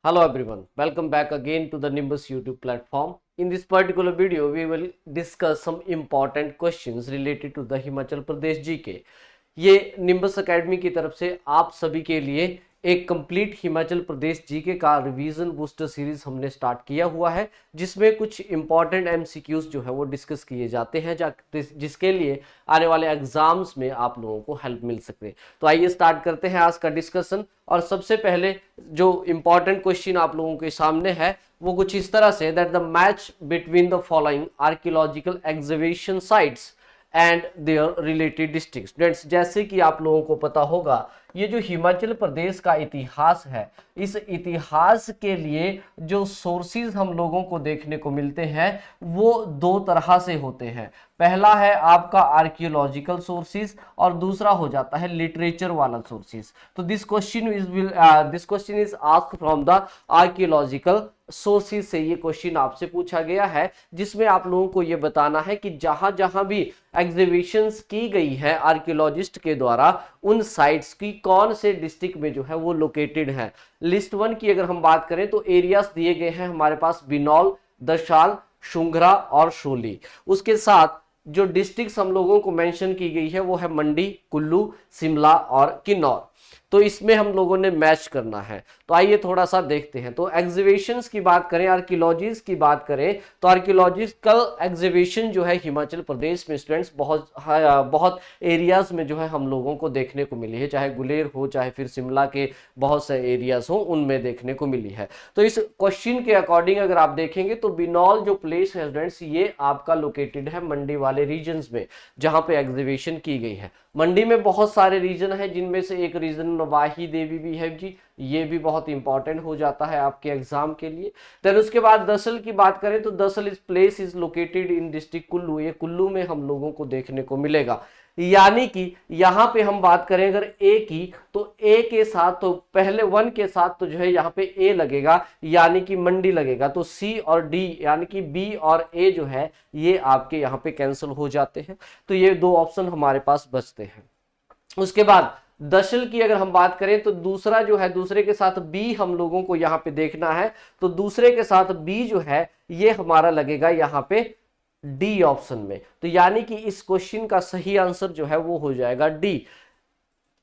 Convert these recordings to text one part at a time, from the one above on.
Hello everyone, welcome back again to the Nimbus YouTube platform. In this particular video, we will discuss some important questions related to the Himachal Pradesh GK. ये nimbus academy की तरफ से आप सभी के लिए एक complete Himachal Pradesh GK का रिवीजन बूस्टर सीरीज हमने स्टार्ट किया हुआ है, जिसमें कुछ इंपॉर्टेंट एमसीक्यूज जो है वो डिस्कस किए जाते हैं, जिसके लिए आने वाले एग्जाम्स में आप लोगों को हेल्प मिल सके। तो आइए स्टार्ट करते हैं आज का डिस्कशन। और सबसे पहले जो इंपॉर्टेंट क्वेश्चन आप लोगों के सामने है वो कुछ इस तरह से, that the match between the following archaeological exhibition sites and their related district. Students, जैसे कि आप लोगों को पता होगा, ये जो हिमाचल प्रदेश का इतिहास है, इस इतिहास के लिए जो सोर्सेज हम लोगों को देखने को मिलते हैं वो दो तरह से होते हैं। पहला है आपका आर्कियोलॉजिकल सोर्सेज और दूसरा हो जाता है लिटरेचर वाला सोर्सेज। तो this question is asked from the archaeological sources से ये क्वेश्चन आपसे पूछा गया है, जिसमें आप लोगों को ये बताना है कि जहां जहां भी एग्जीबिशंस की गई है आर्कियोलॉजिस्ट के द्वारा, उन साइट्स की कौन से डिस्ट्रिक्ट में जो है वो लोकेटेड है। लिस्ट 1 की अगर हम बात करें तो एरियाज दिए गए हैं हमारे पास बिनौल, दशाल, शुंगरा और शोली। उसके साथ जो डिस्ट्रिक्ट्स हम लोगों को मेंशन की गई है वो है मंडी, कुल्लू, शिमला और किन्नौर। तो इसमें हम लोगों ने मैच करना है। तो आइए थोड़ा सा देखते हैं। तो एग्जीबिशंस की बात करें, आर्कियोलॉजीज की बात करें, तो आर्कियोलॉजिकल एग्जीबिशन जो है हिमाचल प्रदेश में स्टूडेंट्स बहुत एरियाज में जो है हम लोगों को देखने को मिली है, चाहे गुलेर हो चाहे फिर शिमला के बहुत से एरियाज हो, उनमें देखने को मिली है। तो इस क्वेश्चन के अकॉर्डिंग अगर आप देखेंगे तो बिनौल जो प्लेस है स्टूडेंट्स, ये आपका लोकेटेड है मंडी वाले रीजन में, जहां पे एग्जीबिशन की गई है। मंडी में बहुत सारे रीजन है, जिनमें से एक रीजन नवाही देवी भी है जी, ये भी बहुत इंपॉर्टेंट हो जाता है आपके एग्जाम के लिए। देन उसके बाद दसल की बात करें तो दसल इस place is located in district Kullu, ये कुल्लू में हम लोगों को देखने को मिलेगा। यानी कि यहाँ पे हम बात करें अगर ए की, तो ए के साथ तो पहले 1 के साथ तो जो है यहाँ पे ए लगेगा, यानी कि मंडी लगेगा। तो सी और डी यानी कि बी और ए जो है ये आपके यहाँ पे कैंसिल हो जाते हैं। तो ये दो ऑप्शन हमारे पास बचते हैं। उसके बाद दशल की अगर हम बात करें तो दूसरा जो है, दूसरे के साथ बी हम लोगों को यहाँ पे देखना है, तो दूसरे के साथ बी जो है ये हमारा लगेगा यहाँ पे डी ऑप्शन में। तो यानी कि इस क्वेश्चन का सही आंसर जो है वो हो जाएगा डी।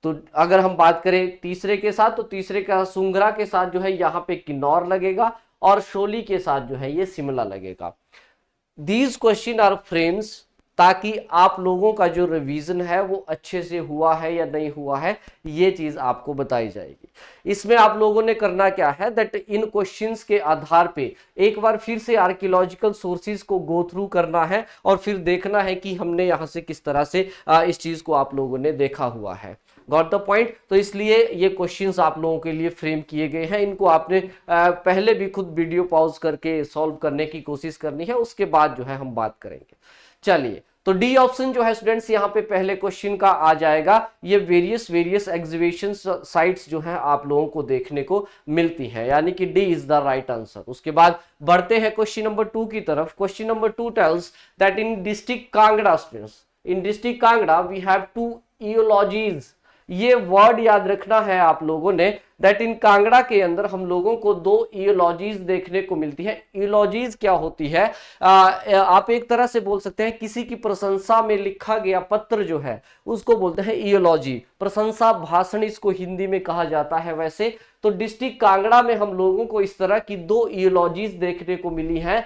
तो अगर हम बात करें तीसरे के साथ, तो तीसरे का सुंगरा के साथ जो है यहाँ पे किन्नौर लगेगा और शोली के साथ जो है ये शिमला लगेगा। दीज क्वेश्चन आर फ्रेम्स, ताकि आप लोगों का जो रिवीजन है वो अच्छे से हुआ है या नहीं हुआ है, ये चीज आपको बताई जाएगी। इसमें आप लोगों ने करना क्या है, दैट इन क्वेश्चंस के आधार पे एक बार फिर से आर्कियोलॉजिकल सोर्सेज को गो थ्रू करना है और फिर देखना है कि हमने यहां से किस तरह से इस चीज को आप लोगों ने देखा हुआ है। Got the point. तो इसलिए ये क्वेश्चंस आप लोगों के लिए फ्रेम किए गए हैं। इनको आपने पहले भी खुद वीडियो पॉज करके सॉल्व करने की कोशिश करनी है, उसके बाद जो है हम बात करेंगे। चलिए, तो डी ऑप्शन जो है स्टूडेंट्स यहाँ पे पहले क्वेश्चन का आ जाएगा। ये वेरियस एग्जीबिशन साइट्स जो है आप लोगों को देखने को मिलती है, यानी कि D is the right answer. उसके बाद बढ़ते हैं क्वेश्चन नंबर 2 की तरफ। Question number 2 tells that in district Kangra students, in district Kangra we have 2 ईओलॉजीज। ये वर्ड याद रखना है आप लोगों ने, दैट इन कांगड़ा के अंदर हम लोगों को 2 ईओलॉजीज देखने को मिलती है। ईओलॉजीज क्या होती है, आप एक तरह से बोल सकते हैं किसी की प्रशंसा में लिखा गया पत्र जो है उसको बोलते हैं ईओलॉजी। प्रशंसा भाषण इसको हिंदी में कहा जाता है वैसे। तो डिस्ट्रिक्ट कांगड़ा में हम लोगों को इस तरह की 2 ईओलॉजीज देखने को मिली है,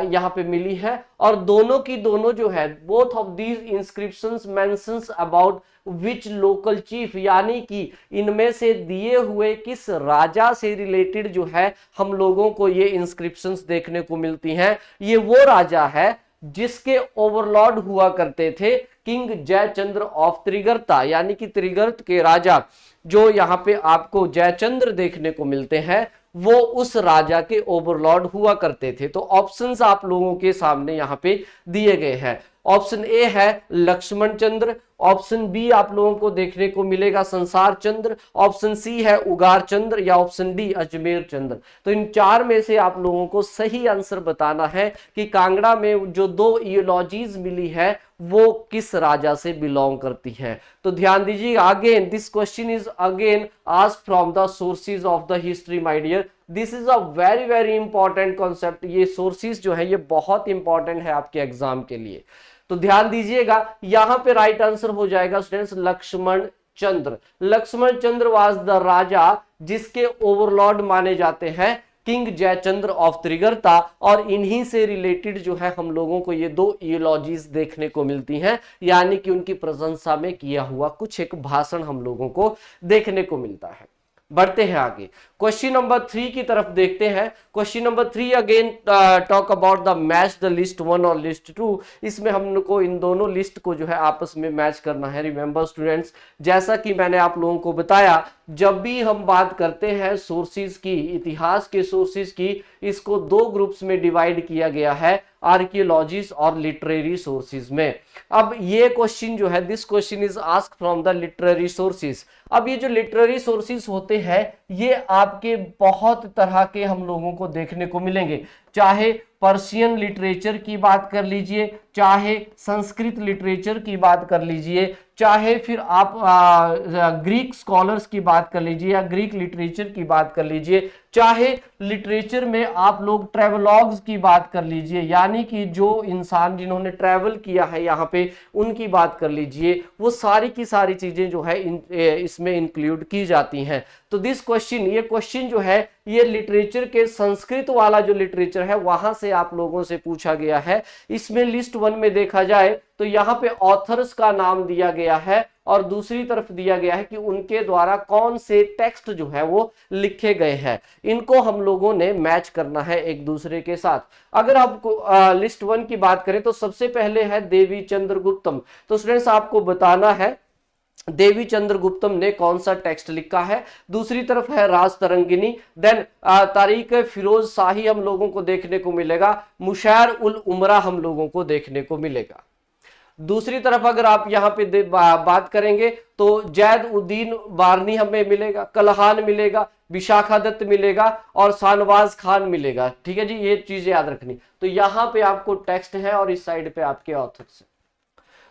यहाँ पे मिली है। और दोनों की दोनों जो है, both of these inscriptions mentions about which local chief, यानी कि इनमें से दिए हुए किस राजा से रिलेटेड जो है हम लोगों को ये इंस्क्रिप्शंस देखने को मिलती हैं। ये वो राजा है जिसके ओवरलॉर्ड हुआ करते थे किंग जयचंद्र ऑफ त्रिगर्ता, यानी कि त्रिगर्त के राजा जो यहाँ पे आपको जयचंद्र देखने को मिलते हैं, वो उस राजा के ओवरलॉर्ड हुआ करते थे। तो ऑप्शंस आप लोगों के सामने यहाँ पे दिए गए हैं। ऑप्शन ए है लक्ष्मण चंद्र, ऑप्शन बी आप लोगों को देखने को मिलेगा संसार चंद्र, ऑप्शन सी है उगार चंद्र, या ऑप्शन डी अजमेर चंद्र। तो इन 4 में से आप लोगों को सही आंसर बताना है कि कांगड़ा में जो 2 ईओलॉजीज मिली है वो किस राजा से बिलोंग करती है। तो ध्यान दीजिए, again this question is again asked from the sources of the history my dear. This is a very very important concept. ये सोर्सेज जो है ये बहुत इंपॉर्टेंट है आपके एग्जाम के लिए। तो ध्यान दीजिएगा, यहां पे राइट आंसर हो जाएगा students Lakshman Chandra. Lakshman Chandra was the raja जिसके ओवरलॉर्ड माने जाते हैं किंग जयचंद्र ऑफ त्रिगर्ता, और इन्हीं से रिलेटेड जो है हम लोगों को ये दो इयोलॉजीज देखने को मिलती हैं, यानी कि उनकी प्रशंसा में किया हुआ कुछ एक भाषण हम लोगों को देखने को मिलता है। बढ़ते हैं आगे, क्वेश्चन नंबर 3 की तरफ देखते हैं। Question number 3 again talk about the match the list 1 और लिस्ट 2। इसमें हमको इन दोनों लिस्ट को जो है आपस में मैच करना है। रिमेंबर स्टूडेंट्स, जैसा कि मैंने आप लोगों को बताया, जब भी हम बात करते हैं सोर्सेज की, इतिहास के सोर्सेज की, इसको दो ग्रुप्स में डिवाइड किया गया है, आर्कियोलॉजीज और लिटरेरी सोर्सेज में। अब ये क्वेश्चन जो है, this question is asked from the literary sources. अब ये जो लिटरेरी सोर्सेज होते हैं ये आपके बहुत तरह के हम लोगों को देखने को मिलेंगे, चाहे पर्शियन लिटरेचर की बात कर लीजिए, चाहे संस्कृत लिटरेचर की बात कर लीजिए, चाहे फिर आप ग्रीक स्कॉलर्स की बात कर लीजिए या ग्रीक लिटरेचर की बात कर लीजिए, चाहे लिटरेचर में आप लोग ट्रेवलॉग्स की बात कर लीजिए, यानी कि जो इंसान जिन्होंने ट्रैवल किया है यहाँ पे उनकी बात कर लीजिए, वो सारी की सारी चीजें जो है इसमें इंक्लूड की जाती हैं। तो दिस क्वेश्चन, ये क्वेश्चन जो है ये लिटरेचर के संस्कृत वाला जो लिटरेचर है वहां से आप लोगों से पूछा गया है। इसमें लिस्ट 1 में देखा जाए तो यहाँ पे ऑथर्स का नाम दिया गया है और दूसरी तरफ दिया गया है कि उनके द्वारा कौन से टेक्स्ट जो है वो लिखे गए हैं। इनको हम लोगों ने मैच करना है एक दूसरे के साथ। अगर आपको लिस्ट 1 की बात करें तो सबसे पहले है देवी चंद्रगुप्तम। तो स्टूडेंट्स आपको बताना है देवी चंद्रगुप्तम ने कौन सा टेक्स्ट लिखा है। दूसरी तरफ है राज तरंगिनी, देन तारीख फिरोज शाही हम लोगों को देखने को मिलेगा, मुशैर उल उमरा हम लोगों को देखने को मिलेगा। दूसरी तरफ अगर आप यहाँ पे बात करेंगे तो जैद उद्दीन बारनी हमें मिलेगा, कलहान मिलेगा, विशाखादत्त मिलेगा और शानवाज खान मिलेगा। ठीक है जी, ये चीजें याद रखनी। तो यहाँ पे आपको टेक्स्ट है और इस साइड पे आपके ऑथर्स है,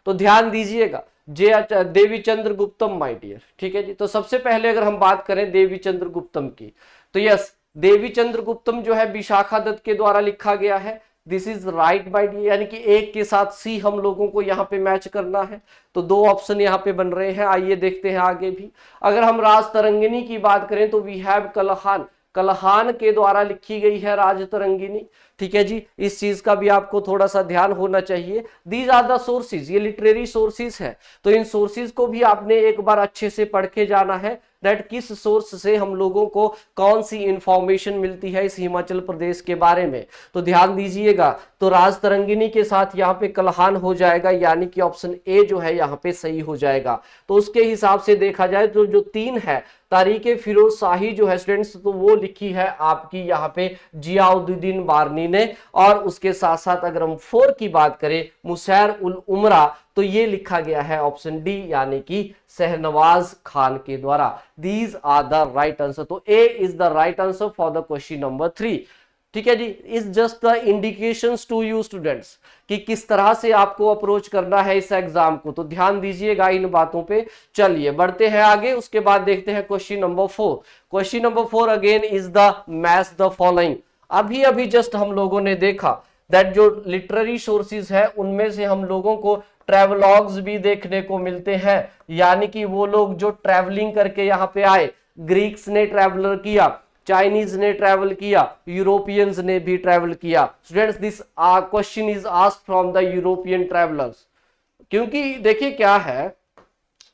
तो ध्यान दीजिएगा। देवी चंद्रगुप्तम माय डियर, ठीक है जी। तो सबसे पहले अगर हम बात करें देवी चंद्रगुप्तम की, तो यस, देवी चंद्रगुप्तम जो है विशाखादत्त के द्वारा लिखा गया है। This is right by D, यानी कि एक के साथ सी हम लोगों को यहाँ पे मैच करना है। तो दो ऑप्शन यहाँ पे बन रहे हैं। आइए देखते हैं आगे भी। अगर हम राज तरंगिनी की बात करें तो वी हैव कलहान, कलहान के द्वारा लिखी गई है राज तरंगिनी। ठीक है जी, इस चीज का भी आपको थोड़ा सा ध्यान होना चाहिए। दीज आर द सोर्सेज, ये लिटरेरी सोर्सेज है, तो इन सोर्सेज को भी आपने एक बार अच्छे से पढ़ के जाना है दैट किस सोर्स से हम लोगों को कौन सी इंफॉर्मेशन मिलती है इस हिमाचल प्रदेश के बारे में। तो ध्यान दीजिएगा, तो राज तरंगिनी के साथ यहाँ पे कलहान हो जाएगा, यानी कि ऑप्शन ए जो है यहाँ पे सही हो जाएगा। तो उसके हिसाब से देखा जाए तो जो 3 है तारीखे फिरोज शाही जो है स्टूडेंट्स, तो वो लिखी है आपकी यहाँ पे जियाउद्दीन बारनी ने, और उसके साथ साथ अगर हम 4 की बात करें मुशैर उल उमरा, तो ये लिखा गया है ऑप्शन डी यानी कि शहनवाज खान के द्वारा। These are the right answer. तो A is the right answer for the question number 3। ठीक है जी, is just the indications to you students कि किस तरह से आपको अप्रोच करना है इस एग्जाम को। तो ध्यान दीजिएगा इन बातों पे। चलिए बढ़ते हैं आगे, उसके बाद देखते हैं question number 4। Question number 4 again is the match the following. अभी अभी जस्ट हम लोगों ने देखा दैट जो लिटरेरी सोर्सेज है उनमें से हम लोगों को ट्रेवलॉग्स भी देखने को मिलते हैं, यानी कि वो लोग जो ट्रैवलिंग करके यहाँ पे आए। ग्रीक्स ने ट्रैवलर किया, चाइनीज ने ट्रैवल किया, यूरोपियंस ने भी ट्रैवल किया। Students this question is asked from the European travellers, क्योंकि देखिए क्या है,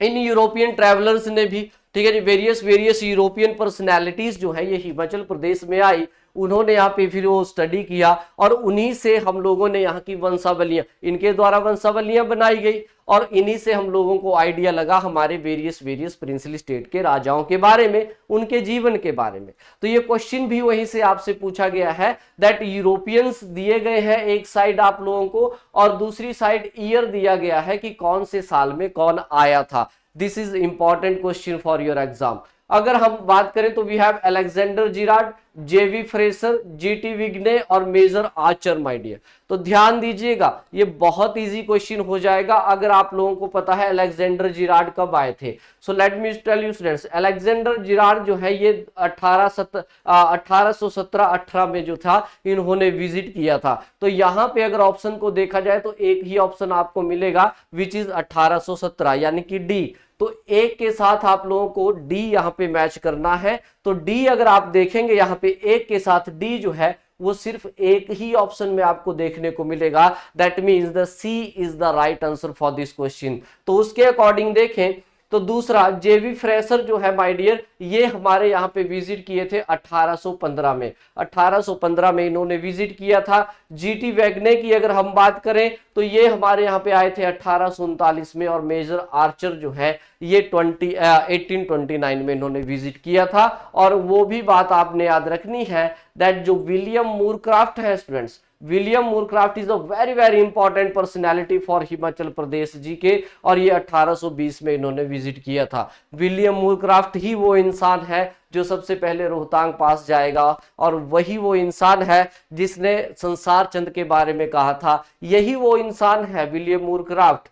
इन यूरोपियन ट्रैवलर्स ने भी, ठीक है जी, वेरियस यूरोपियन पर्सनैलिटीज जो है ये हिमाचल प्रदेश में आई, उन्होंने यहाँ पे फिर वो स्टडी किया और उन्हीं से हम लोगों ने यहाँ की वंशावलियां, इनके द्वारा वंशावलियां बनाई गई और इन्हीं से हम लोगों को आइडिया लगा हमारे वेरियस प्रिंसली स्टेट के राजाओं के बारे में, उनके जीवन के बारे में। तो ये क्वेश्चन भी वहीं से आपसे पूछा गया है दैट यूरोपियंस दिए गए हैं एक साइड आप लोगों को, और दूसरी साइड ईयर दिया गया है कि कौन से साल में कौन आया था। This is important question for your exam. अगर हम बात करें तो वी हैव अलेक्जेंडर जिराड, जेवी फ्रेसर, जीटी विग्ने और मेजर आर्चर माय डियर। तो ध्यान दीजिएगा, ये बहुत इजी क्वेश्चन हो जाएगा अगर आप लोगों को पता है अलेक्जेंडर जिराड कब आए थे। So let me tell you students, Alexander Gerard जो है ये 1817-18 में जो था इन्होंने विजिट किया था। तो यहाँ पे अगर ऑप्शन को देखा जाए तो एक ही ऑप्शन आपको मिलेगा विच इज 1817 यानी कि डी। तो एक के साथ आप लोगों को डी यहां पे मैच करना है। तो डी अगर आप देखेंगे यहां पे एक के साथ डी जो है वो सिर्फ एक ही ऑप्शन में आपको देखने को मिलेगा, that means the C is the right answer for this question. तो उसके अकॉर्डिंग देखें तो दूसरा जेवी फ्रेसर जो है माय डियर, ये हमारे यहाँ पे विजिट किए थे 1815 में। 1815 में इन्होंने विजिट किया था। जीटी वैगने की अगर हम बात करें तो ये हमारे यहाँ पे आए थे 1839 में, और मेजर आर्चर जो है ये 1829 में इन्होंने विजिट किया था। और वो भी बात आपने याद रखनी है दैट जो विलियम मूरक्राफ्ट है students, William Moorcroft is a very very important personality for Himachal Pradesh G K, और ये 1820 में इन्होंने विजिट किया था। विलियम मूरक्राफ्ट ही वो इंसान है जो सबसे पहले रोहतांग पास जाएगा, और वही वो इंसान है जिसने संसार चंद के बारे में कहा था। यही वो इंसान है विलियम मूरक्राफ्ट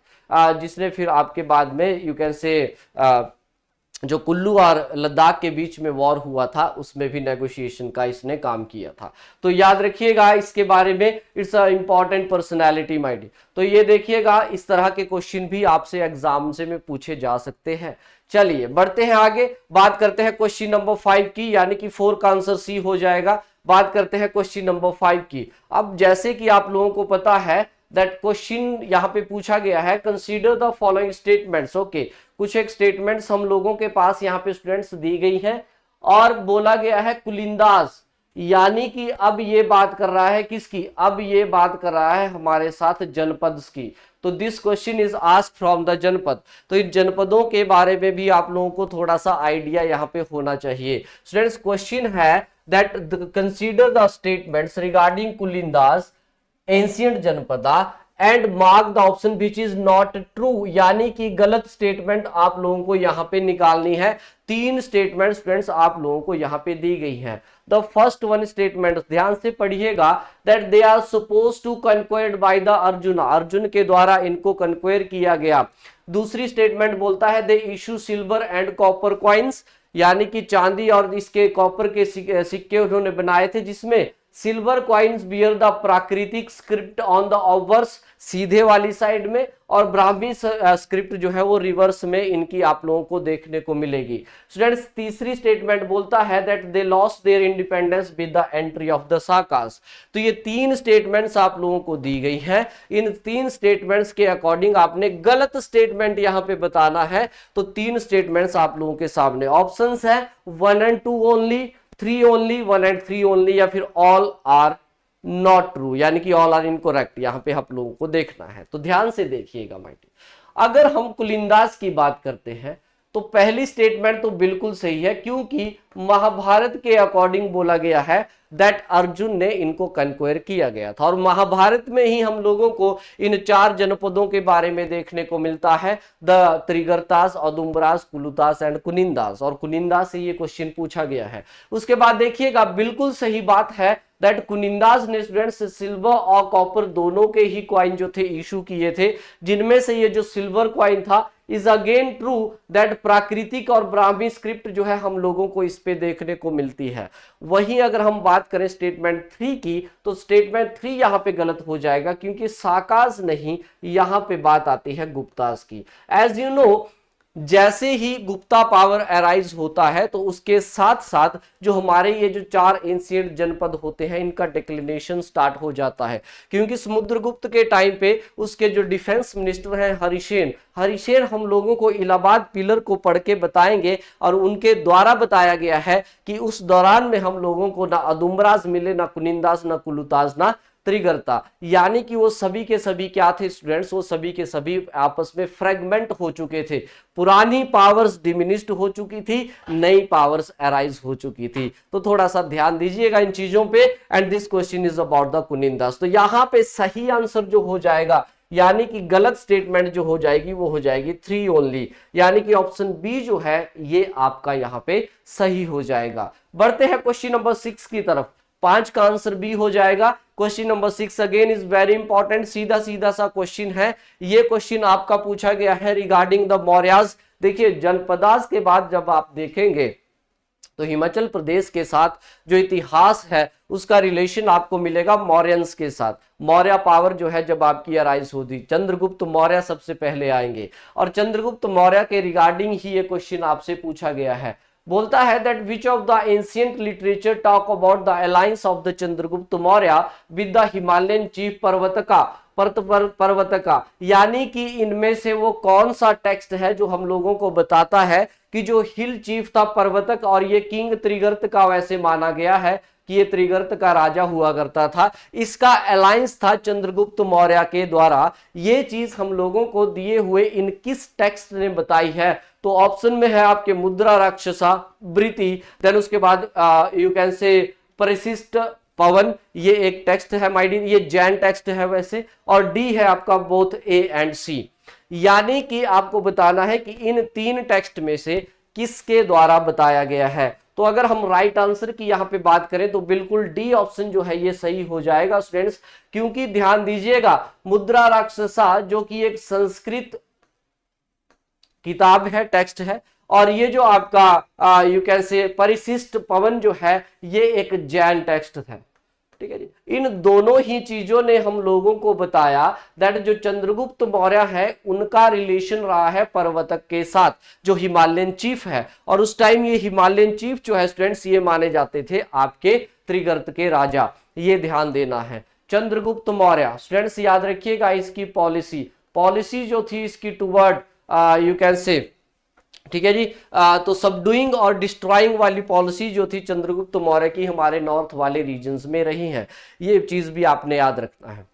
जिसने फिर आपके बाद में यू कैन से जो कुल्लू और लद्दाख के बीच में वॉर हुआ था उसमें भी नेगोशिएशन का इसने काम किया था। तो याद रखिएगा इसके बारे में, it's a important personality my dear. तो ये देखिएगा इस तरह के क्वेश्चन भी आपसे एग्जाम से में पूछे जा सकते हैं। चलिए बढ़ते हैं आगे, बात करते हैं क्वेश्चन नंबर 5 की, यानी कि 4 का आंसर सी हो जाएगा। बात करते हैं क्वेश्चन नंबर 5 की। अब जैसे कि आप लोगों को पता है दैट क्वेश्चन यहाँ पे पूछा गया है, consider the following statements. Okay, कुछ एक स्टेटमेंट्स हम लोगों के पास यहाँ पे स्टूडेंट्स दी गई हैं, और बोला गया है कुलिंदाज, यानी कि अब ये बात कर रहा है किसकी, अब ये बात कर रहा है हमारे साथ जनपद की। तो this question is asked from the जनपद। तो इन जनपदों के बारे में भी आप लोगों को थोड़ा सा आइडिया यहाँ पे होना चाहिए। स्टूडेंट्स क्वेश्चन है that consider the statements regarding Kulindas ancient janapada and mark the option which is not true, यानी कि गलत स्टेटमेंट आप लोगों को यहां पे निकालनी है। 3 स्टेटमेंट स्टूडेंट्स आप लोगों को यहां पे दी गई हैं। द फर्स्ट वन स्टेटमेंट ध्यान से पढ़िएगा, that they are suppose to conquered by the Arjun, Arjun के द्वारा इनको कन्क्वेयर किया गया। दूसरी स्टेटमेंट बोलता है they issue silver and copper coins, यानी कि चांदी और इसके कॉपर के सिक्के उन्होंने बनाए थे, जिसमें सिल्वर क्वाइंस बियर द प्राकृतिक स्क्रिप्ट ऑन द ऑवर्स, सीधे वाली साइड में, और ब्राह्मी स्क्रिप्ट जो है वो रिवर्स में इनकी आप लोगों को देखने को मिलेगी। स्टूडेंट्स तीसरी स्टेटमेंट बोलता है that they lost their independence with the entry of the Sakas. तो ये 3 स्टेटमेंट्स आप लोगों को दी गई हैं। इन 3 स्टेटमेंट्स के अकॉर्डिंग आपने गलत स्टेटमेंट यहां पे बताना है। तो 3 स्टेटमेंट्स आप लोगों के सामने ऑप्शंस है 1 and 2 only, 3 only, 1 and 3 only, या फिर ऑल आर नॉट ट्रू, यानी कि ऑल आर इनकरेक्ट यहां पे आप लोगों को देखना है। तो ध्यान से देखिएगा माइटी, अगर हम कुलिंदाज की बात करते हैं तो पहली स्टेटमेंट तो बिल्कुल सही है, क्योंकि महाभारत के अकॉर्डिंग बोला गया है दैट अर्जुन ने इनको कन्क्वेयर किया गया था, और महाभारत में ही हम लोगों को इन 4 जनपदों के बारे में देखने को मिलता है, द त्रिगर्तास, औदुम्बरास, कुलुतास एंड कुनिंदास, और कुनिंदास से ये क्वेश्चन पूछा गया है। उसके बाद देखिएगा बिल्कुल सही बात है दैट कुनिंदास ने स्टूडेंट्स सिल्वर और कॉपर दोनों के ही क्वाइन जो थे इशू किए थे, जिनमें से ये जो सिल्वर क्वाइन था इज अगेन ट्रू दैट प्राकृतिक और ब्राह्मी स्क्रिप्ट जो है हम लोगों को इस पे देखने को मिलती है। वहीं अगर हम बात करें स्टेटमेंट 3 की, तो स्टेटमेंट 3 यहां पे गलत हो जाएगा, क्योंकि साकाज नहीं, यहां पे बात आती है गुप्तास की। एज यू नो, जैसे ही गुप्ता पावर अराइज होता है तो उसके साथ साथ जो हमारे ये जो 4 एंशिएंट जनपद होते हैं इनका डिक्लिनेशन स्टार्ट हो जाता है, क्योंकि समुद्रगुप्त के टाइम पे उसके जो डिफेंस मिनिस्टर हैं हरिसेन हम लोगों को इलाहाबाद पिलर को पढ़ के बताएंगे, और उनके द्वारा बताया गया है कि उस दौरान में हम लोगों को ना अदुम्बराज मिले, ना कुनिंदास, ना कुलुताज, ना त्रिगर्ता, यानी कि वो सभी के सभी क्या थे स्टूडेंट्स, वो सभी के सभी आपस में फ्रेगमेंट हो चुके थे। पुरानी पावर्स डिमिनिश्ड हो चुकी थी, नई पावर्स अराइज हो चुकी थी। तो थोड़ा सा ध्यान दीजिएगा इन चीजों पे। And this question is about the Kunindas. तो यहाँ पे सही आंसर जो हो जाएगा यानी कि गलत स्टेटमेंट जो हो जाएगी वो हो जाएगी 3 ओनली, यानी कि ऑप्शन बी जो है ये आपका यहाँ पे सही हो जाएगा। बढ़ते हैं क्वेश्चन नंबर 6 की तरफ। 5 का आंसर बी हो जाएगा। Question number 6 again is very important, सीधा सीधा सा क्वेश्चन है। ये क्वेश्चन आपका पूछा गया है रिगार्डिंग द मौर्यास। देखिए जनपदास के बाद जब आप देखेंगे तो हिमाचल प्रदेश के साथ जो इतिहास है उसका रिलेशन आपको मिलेगा मौर्यंस के साथ। मौर्य पावर जो है जब आपकी अराइज होती, चंद्रगुप्त मौर्य सबसे पहले आएंगे और चंद्रगुप्त मौर्य के रिगार्डिंग ही ये क्वेश्चन आपसे पूछा गया है। बोलता है that which of the ancient literature talk about the alliance of the Chandragupta Maurya with the Himalayan chief Parvataka, यानी कि इनमें से वो कौन सा टेक्स्ट है जो हम लोगों को बताता है कि जो हिल चीफ था पर्वतक और ये किंग त्रिगर्त का वैसे माना गया है कि ये त्रिगर्त का राजा हुआ करता था, इसका अलायंस था चंद्रगुप्त मौर्य के द्वारा। ये चीज हम लोगों को दिए हुए इन किस टेक्स्ट ने बताई है? तो ऑप्शन में है आपके मुद्रा राक्षसा, ब्रिति, देन उसके बाद यू कैन से परिशिष्ट पवन, ये एक टेक्स्ट है माय डियर, ये जैन टेक्स्ट है वैसे, और डी है आपका बोथ ए एंड सी। यानी कि आपको बताना है कि इन 3 टेक्स्ट में से किसके द्वारा बताया गया है। तो अगर हम राइट आंसर की यहां पे बात करें तो बिल्कुल डी ऑप्शन जो है ये सही हो जाएगा स्टूडेंट्स, क्योंकि ध्यान दीजिएगा मुद्रा राक्षसा जो कि एक संस्कृत किताब है, टेक्स्ट है, और ये जो आपका यू कैन से परिशिष्ट पवन जो है ये एक जैन टेक्स्ट है। ठीक है जी, इन दोनों ही चीजों ने हम लोगों को बताया दैट जो चंद्रगुप्त मौर्य है उनका रिलेशन रहा है पर्वतक के साथ जो हिमालयन चीफ है, और उस टाइम ये हिमालयन चीफ जो है स्टूडेंट्स ये माने जाते थे आपके त्रिगर्त के राजा। ये ध्यान देना है। चंद्रगुप्त मौर्य स्टूडेंट्स याद रखिएगा इसकी पॉलिसी जो थी इसकी टुवर्ड यू कैन से, ठीक है जी, तो सबडूइंग और डिस्ट्रॉइंग वाली पॉलिसी जो थी चंद्रगुप्त मौर्य की हमारे नॉर्थ वाले रीजन्स में रही है, ये चीज भी आपने याद रखना है।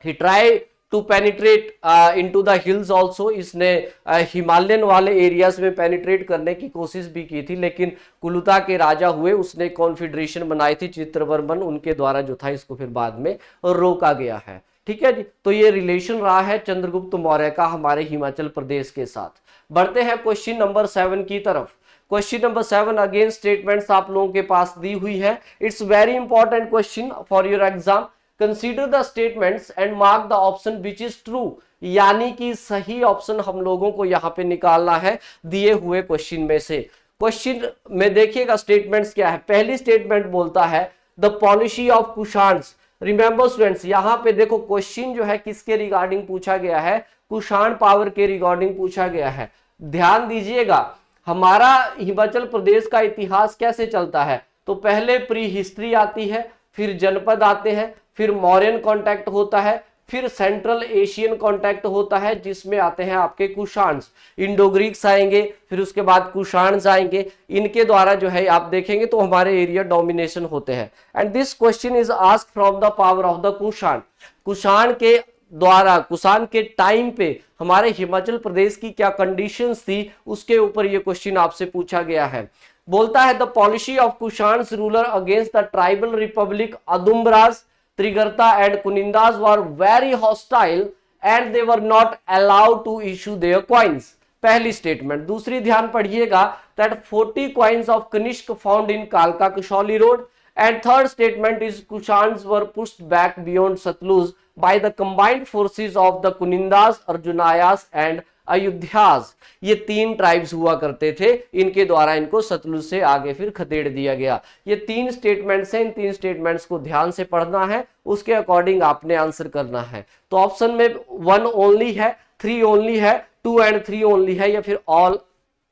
He try to penetrate into the hills also, इसने हिमालयन वाले एरियाज में पेनिट्रेट करने की कोशिश भी की थी, लेकिन कुलुता के राजा हुए, उसने कॉन्फेडरेशन बनाई थी चित्रवर्मन, उनके द्वारा जो था इसको फिर बाद में रोका गया है। ठीक है जी, तो ये रिलेशन रहा है चंद्रगुप्त मौर्य का हमारे हिमाचल प्रदेश के साथ। बढ़ते हैं क्वेश्चन नंबर 7 की तरफ। क्वेश्चन नंबर 7 अगेन स्टेटमेंट्स आप लोगों के पास दी हुई है। It's very important question for your exam. Consider the statements and mark the option which is true, यानी कि सही ऑप्शन हम लोगों को यहां पे निकालना है दिए हुए क्वेश्चन में से। क्वेश्चन में देखिएगा स्टेटमेंट्स क्या है। पहली स्टेटमेंट बोलता है the policy of Kushans. Remember students यहां पे देखो क्वेश्चन जो है किसके रिगार्डिंग पूछा गया है, कुषाण पावर के रिगार्डिंग पूछा गया है। ध्यान दीजिएगा हमारा हिमाचल प्रदेश का इतिहास कैसे चलता है, तो पहले प्री हिस्ट्री आती है, फिर जनपद आते हैं, फिर मौर्यन कॉन्टैक्ट होता है, फिर सेंट्रल एशियन कॉन्टैक्ट होता है जिसमें आते हैं आपके कुषाण्स, इंडो ग्रीक्स आएंगे, फिर उसके बाद कुषाण्स आएंगे। इनके द्वारा जो है आप देखेंगे तो हमारे एरिया डोमिनेशन होते हैं। And this question is asked from the power of the Kushan. Kushan के द्वारा कुषाण के टाइम पे हमारे हिमाचल प्रदेश की क्या कंडीशंस थी उसके ऊपर ये क्वेश्चन आपसे पूछा गया है। बोलता है the policy of Kushans ruler against the tribal republic Audumbaras, Trigarta and Kunindas were very hostile and they were not allowed to issue their coins. पहली स्टेटमेंट। दूसरी ध्यान पढ़िएगा that 40 coins of Kanishk found in Kalka Kushali road, and third statement is Kushans were pushed back beyond Satluj by the combined forces of the Kunindas, Arjunayas and अयोध्यास। ये 3 tribes हुआ करते थे, इनके द्वारा इनको सतलुज से आगे फिर खदेड़ दिया गया। ये 3 स्टेटमेंट्स हैं, इन 3 स्टेटमेंट्स को ध्यान से पढ़ना है, उसके अकॉर्डिंग आपने आंसर करना है। तो ऑप्शन में 1 ओनली है, 3 ओनली है, 2 एंड 3 ओनली है, या फिर ऑल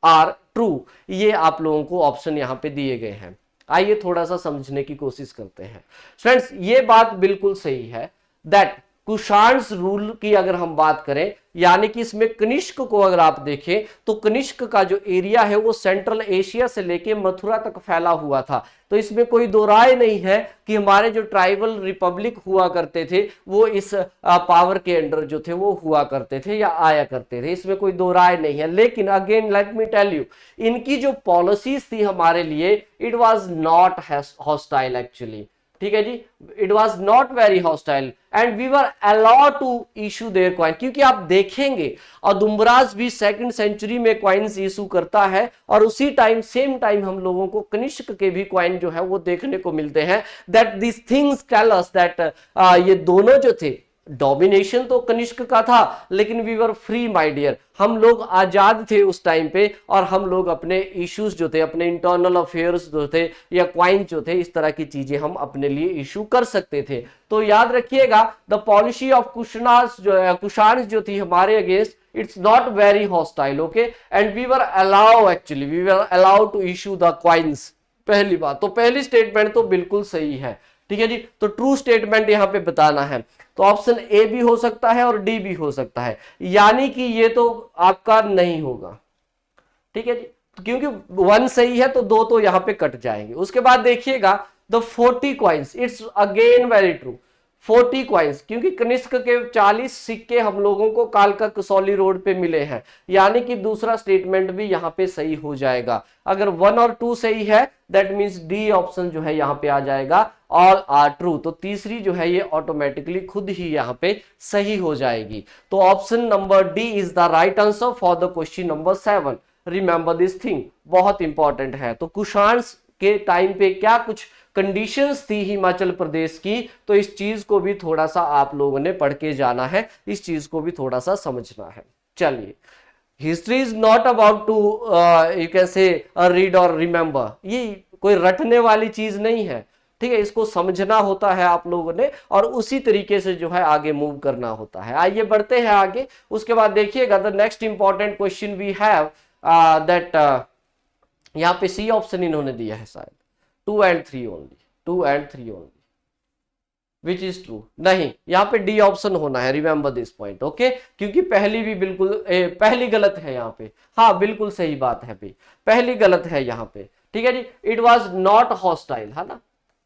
आर ट्रू। ये आप लोगों को ऑप्शन यहाँ पे दिए गए हैं। आइए थोड़ा सा समझने की कोशिश करते हैं। फ्रेंड्स ये बात बिल्कुल सही है दैट कुषाण्स रूल की अगर हम बात करें, यानी कि इसमें कनिष्क को अगर आप देखें तो कनिष्क का जो एरिया है वो सेंट्रल एशिया से लेके मथुरा तक फैला हुआ था। तो इसमें कोई दो राय नहीं है कि हमारे जो ट्राइबल रिपब्लिक हुआ करते थे वो इस पावर के अंडर जो थे वो हुआ करते थे या आया करते थे, इसमें कोई दो राय नहीं है। लेकिन again let me tell you, इनकी जो पॉलिसीज थी हमारे लिए, it was not hostile actually. ठीक है जी, it was not very hostile and we were allowed to issue their coin. क्योंकि आप देखेंगे अदुम्बराज भी 2nd सेंचुरी में कॉइन्स इशू करता है और उसी टाइम सेम टाइम हम लोगों को कनिष्क के भी कॉइन जो है वो देखने को मिलते हैं। That this things tell us that ये दोनों जो थे, डोमिनेशन तो कनिष्क का था लेकिन we were free my dear, हम लोग आजाद थे उस टाइम पे और हम लोग अपने इश्यूज जो थे, अपने इंटरनल अफेयर्स जो थे या क्वाइन जो थे, इस तरह की चीजें हम अपने लिए इशू कर सकते थे। तो याद रखिएगा द पॉलिसी ऑफ कुशाण जो थी हमारे against, it's not very hostile, okay, and we were allowed to issue the coins. पहली बात तो पहली स्टेटमेंट तो बिल्कुल सही है, ठीक है जी। तो ट्रू स्टेटमेंट यहां पे बताना है, तो ऑप्शन ए भी हो सकता है और डी भी हो सकता है, यानी कि ये तो आपका नहीं होगा, ठीक है जी, क्योंकि 1 सही है तो 2 तो यहां पे कट जाएंगे। उसके बाद देखिएगा the 40 coins, it's again very true, 40 coins, क्योंकि कनिष्क के 40 सिक्के हम लोगों को कालका कसौली रोड पे मिले हैं, यानी कि दूसरा स्टेटमेंट भी यहां पे सही हो जाएगा। अगर 1 और 2 सही है दैट मींस डी ऑप्शन जो है यहां पे आ जाएगा, ऑल आर ट्रू। तो तीसरी जो है ये ऑटोमेटिकली खुद ही यहां पे सही हो जाएगी। तो option number D is the right answer for the question number 7। Remember this thing, बहुत इंपॉर्टेंट है। तो कुषाण के टाइम पे क्या कुछ कंडीशंस थी हिमाचल प्रदेश की, तो इस चीज को भी थोड़ा सा आप लोगों ने पढ़ के जाना है, इस चीज को भी थोड़ा सा समझना है। चलिए, history is not about to you can say read और रिमेंबर, ये कोई रटने वाली चीज नहीं है, ठीक है, इसको समझना होता है आप लोगों ने और उसी तरीके से जो है आगे मूव करना होता है। आइए बढ़ते हैं आगे। उसके बाद देखिएगा the next important question we have that, यहां पे सी ऑप्शन इन्होंने दिया है शायद, 2 and 3 only, 2 and 3 only, which is true, नहीं, यहां पे डी ऑप्शन होना है। रिमेंबर दिस पॉइंट, ओके, क्योंकि पहली भी बिल्कुल पहली गलत है यहां पे, हाँ बिल्कुल सही बात है भाई, पहली गलत है यहां पे, ठीक है जी। इट वॉज नॉट हॉस्टाइल, है ना,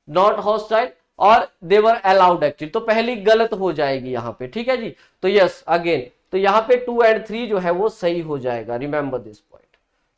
नॉट हॉस्टाइल और दे वर अलाउड एक्चुअली, तो पहली गलत हो जाएगी यहां पे, ठीक है जी। तो यस अगेन, तो यहां पे 2 and 3 जो है वो सही हो जाएगा। रिमेंबर दिस पॉइंट,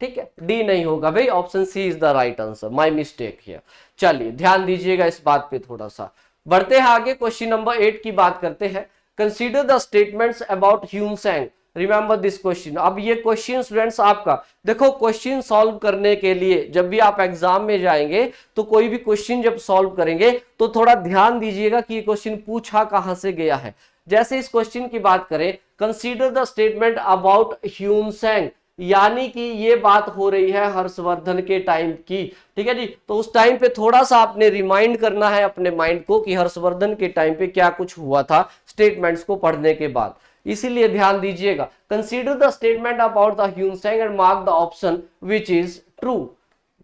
ठीक है, डी नहीं होगा भाई, option C is the right answer, my mistake here. चलिए ध्यान दीजिएगा इस बात पे थोड़ा सा। बढ़ते हैं आगे, क्वेश्चन नंबर 8 की बात करते हैं। Consider the statements about Hiuen Tsang, remember this question. अब ये क्वेश्चन स्टूडेंट्स आपका देखो, क्वेश्चन सॉल्व करने के लिए जब भी आप एग्जाम में जाएंगे तो कोई भी क्वेश्चन जब सॉल्व करेंगे तो थोड़ा ध्यान दीजिएगा कि ये क्वेश्चन पूछा कहां से गया है। जैसे इस क्वेश्चन की बात करें, कंसीडर द स्टेटमेंट अबाउट ह्यूमसेंग, यानी कि ये बात हो रही है हर्षवर्धन के टाइम की, ठीक है जी। तो उस टाइम पे थोड़ा सा आपने रिमाइंड करना है अपने माइंड को कि हर्षवर्धन के टाइम पे क्या कुछ हुआ था स्टेटमेंट्स को पढ़ने के बाद, इसीलिए ध्यान दीजिएगा। Consider the statement about the Hiuen Tsang and mark the option which is true,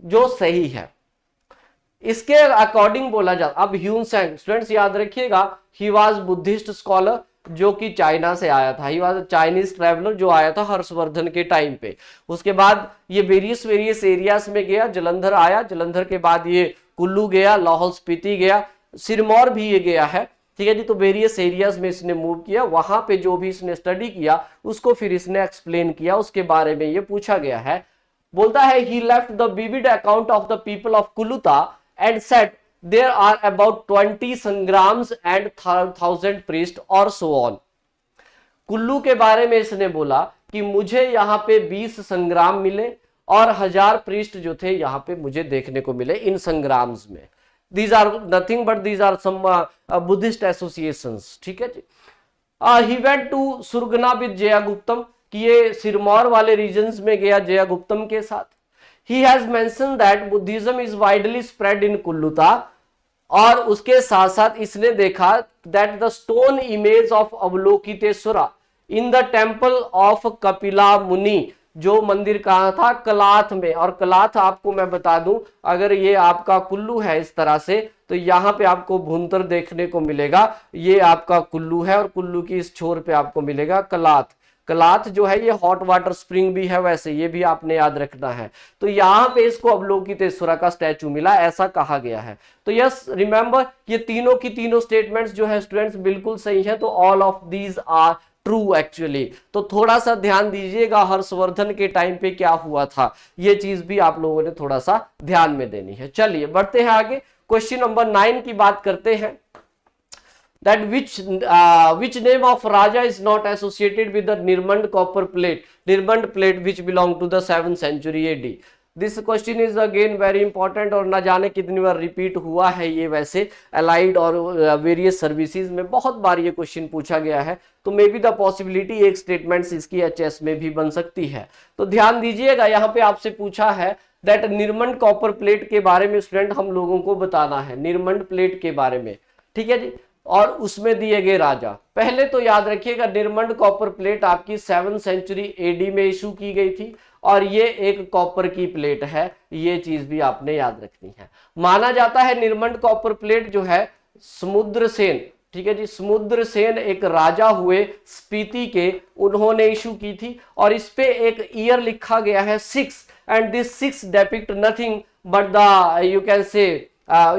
जो सही है इसके अकॉर्डिंग बोला जाता। अब ह्यूमसेंग स्टूडेंट्स याद रखिएगा, ही वाज बुद्धिस्ट स्कॉलर जो कि चाइना से आया था, ही वाज चाइनीज ट्रैवलर जो आया था हर्षवर्धन के टाइम पे। उसके बाद ये वेरियस एरियाज में गया, जलंधर आया, जलंधर के बाद ये कुल्लू गया, लाहौल स्पीति गया, सिरमौर भी ये गया है, ठीक है जी। तो वेरियस एरियाज में इसने मूव किया, वहां पे जो भी इसने स्टडी किया उसको फिर इसने एक्सप्लेन किया, उसके बारे में ये पूछा गया है। बोलता है he left the vivid account of the people of Kuluta and said there are about 20 संग्राम्स and 1000 priest और so on। कुल्लू के बारे में इसने बोला कि मुझे यहाँ पे 20 संग्राम मिले और 1000 प्रीस्ट जो थे यहाँ पे मुझे देखने को मिले इन संग्राम्स में। These are nothing but these are some Buddhist associations, ठीक है जी। He went to सुरगना with जयागुप्तम, कि ये सिरमौर वाले रीजन्स में गया जयागुप्तम के साथ। He has mentioned that Buddhism is widely spread in कुल्लूता, और उसके साथ साथ इसने देखा that the stone image of Avalokiteshvara in the temple of Kapila Muni, जो मंदिर कहाँ था, कलाथ में। और कलाथ आपको मैं बता दूं, अगर ये आपका कुल्लू है इस तरह से तो यहाँ पे आपको भुंतर देखने को मिलेगा, ये आपका कुल्लू है और कुल्लू की इस छोर पे आपको मिलेगा कलाथ। कलाथ जो है ये हॉट वाटर स्प्रिंग भी है, वैसे ये भी आपने याद रखना है। तो यहाँ पे इसको अवलोकितेश्वरा का स्टैचू मिला, ऐसा कहा गया है। तो यस रिमेंबर, ये तीनों की तीनों स्टेटमेंट्स जो है स्टूडेंट्स बिल्कुल सही है। तो all of these are true actually. तो थोड़ा सा ध्यान दीजिएगा हर्षवर्धन के टाइम पे क्या हुआ था, ये चीज भी आप लोगों ने थोड़ा सा ध्यान में देनी है। चलिए बढ़ते हैं आगे, क्वेश्चन नंबर 9 की बात करते हैं। that which name of raja is not associated with the Nirmand copper plate which belong to the 7th century AD? This question is again very important और ना जाने कितनी बार रिपीट हुआ है ये, वैसे अलाइड और वेरियस सर्विसेज में बहुत बार ये क्वेश्चन पूछा गया है, तो मे बी द पॉसिबिलिटी एक स्टेटमेंट्स इसकी एचएस में भी बन सकती है। तो ध्यान दीजिएगा, यहाँ पे आपसे पूछा है दैट निर्मंड कॉपर प्लेट के बारे में स्टूडेंट हम लोगों को बताना है, निर्मंड प्लेट के बारे में, ठीक है जी, और उसमें दिए गए राजा। पहले तो याद रखिएगा निर्मंड कॉपर प्लेट आपकी 7th सेंचुरी एडी में इशू की गई थी और ये एक कॉपर की प्लेट है, ये चीज भी आपने याद रखनी है। माना जाता है निर्मंड कॉपर प्लेट जो है समुद्रसेन, ठीक है जी, समुद्रसेन एक राजा हुए स्पीति के, उन्होंने इशू की थी और इस पे एक ईयर लिखा गया है 6 and this 6 depict nothing but the you can से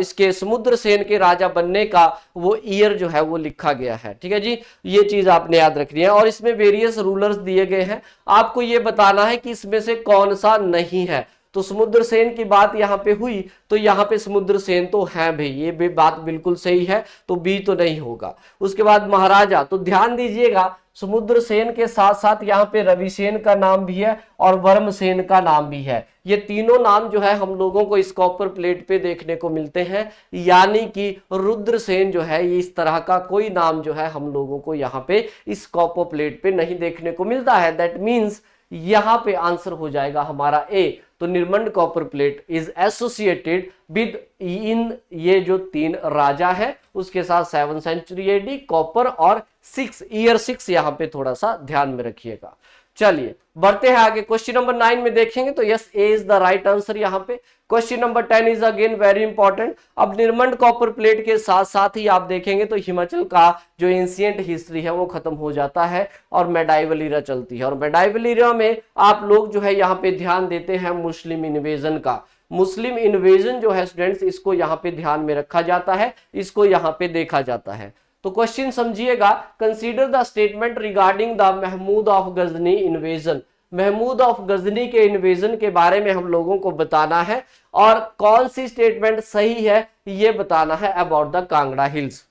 इसके समुद्रसेन के राजा बनने का वो ईयर जो है वो लिखा गया है, ठीक है जी, ये चीज आपने याद रखनी है। और इसमें वेरियस रूलर्स दिए गए हैं, आपको ये बताना है कि इसमें से कौन सा नहीं है। तो समुद्रसेन की बात यहाँ पे हुई तो यहाँ पे समुद्रसेन तो है भाई, ये भी बात बिल्कुल सही है, तो बी तो नहीं होगा। उसके बाद महाराजा, तो ध्यान दीजिएगा समुद्रसेन के साथ साथ यहाँ पे रविसेन का नाम भी है और वर्मसेन का नाम भी है, ये तीनों नाम जो है हम लोगों को इस कॉपर प्लेट पे देखने को मिलते हैं, यानी कि रुद्रसेन जो है ये इस तरह का कोई नाम जो है हम लोगों को यहाँ पे इस कॉपर प्लेट पे नहीं देखने को मिलता है। दैट मीन्स यहाँ पे आंसर हो जाएगा हमारा ए। तो Nirmand copper plate is associated with इन ये जो 3 राजा है उसके साथ 7th सेंचुरी एडी कॉपर और 6 ईयर 6 यहाँ पे थोड़ा सा ध्यान में रखिएगा। चलिए बढ़ते हैं आगे, क्वेश्चन नंबर 9 में देखेंगे तो yes A is the right answer यहाँ पे। Question number 10 is again very important. अब निर्मंड कॉपर प्लेट के साथ साथ ही आप देखेंगे तो हिमाचल का जो एंशिएंट हिस्ट्री है वो खत्म हो जाता है और मेडाइवल ईरा चलती है, और मेडाइवल ईरा में आप लोग जो है यहाँ पे ध्यान देते हैं मुस्लिम इन्वेजन का। मुस्लिम इन्वेजन जो है स्टूडेंट्स इसको यहाँ पे ध्यान में रखा जाता है, इसको यहाँ पे देखा जाता है। तो क्वेश्चन समझिएगा, consider the statement regarding the Mahmud of Ghazni invasion. Mahmud of Ghazni के इन्वेजन के बारे में हम लोगों को बताना है और कौन सी स्टेटमेंट सही है ये बताना है about the Kangra hills.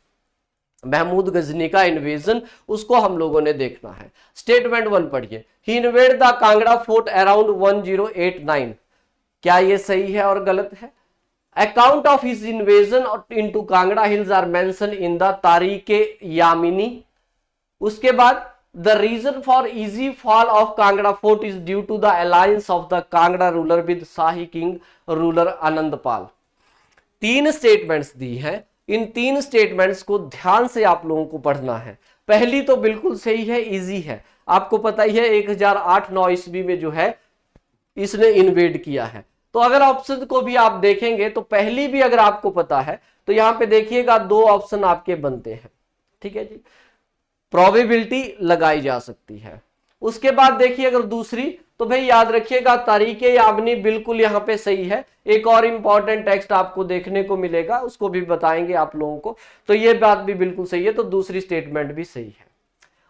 Mahmud Ghazni का इन्वेजन उसको हम लोगों ने देखना है। स्टेटमेंट 1 पढ़िए, he invaded the Kangra fort around 1089, क्या ये सही है और गलत है? Account of his invasion into Kangra Hills are mentioned in the Tariq-e-Yamini. उसके बाद the reason for easy fall of Kangra fort is due to the alliance of the Kangra ruler with Shahi king ruler Anandpal. 3 statements दी हैं, इन 3 statements को ध्यान से आप लोगों को पढ़ना है। पहली तो बिल्कुल सही है, इजी है, आपको पता ही है 1008-9 ईस्वी में जो है इसने इन्वेड किया है। तो अगर ऑप्शन को भी आप देखेंगे तो पहली भी अगर आपको पता है तो यहां पे देखिएगा 2 ऑप्शन आपके बनते हैं, ठीक है जी, प्रोबेबिलिटी लगाई जा सकती है। उसके बाद देखिए अगर दूसरी तो भाई याद रखिएगा तरीके याबनी बिल्कुल यहाँ पे सही है। एक और इंपॉर्टेंट टेक्स्ट आपको देखने को मिलेगा, उसको भी बताएंगे आप लोगों को, तो ये बात भी बिल्कुल सही है, तो दूसरी स्टेटमेंट भी सही है।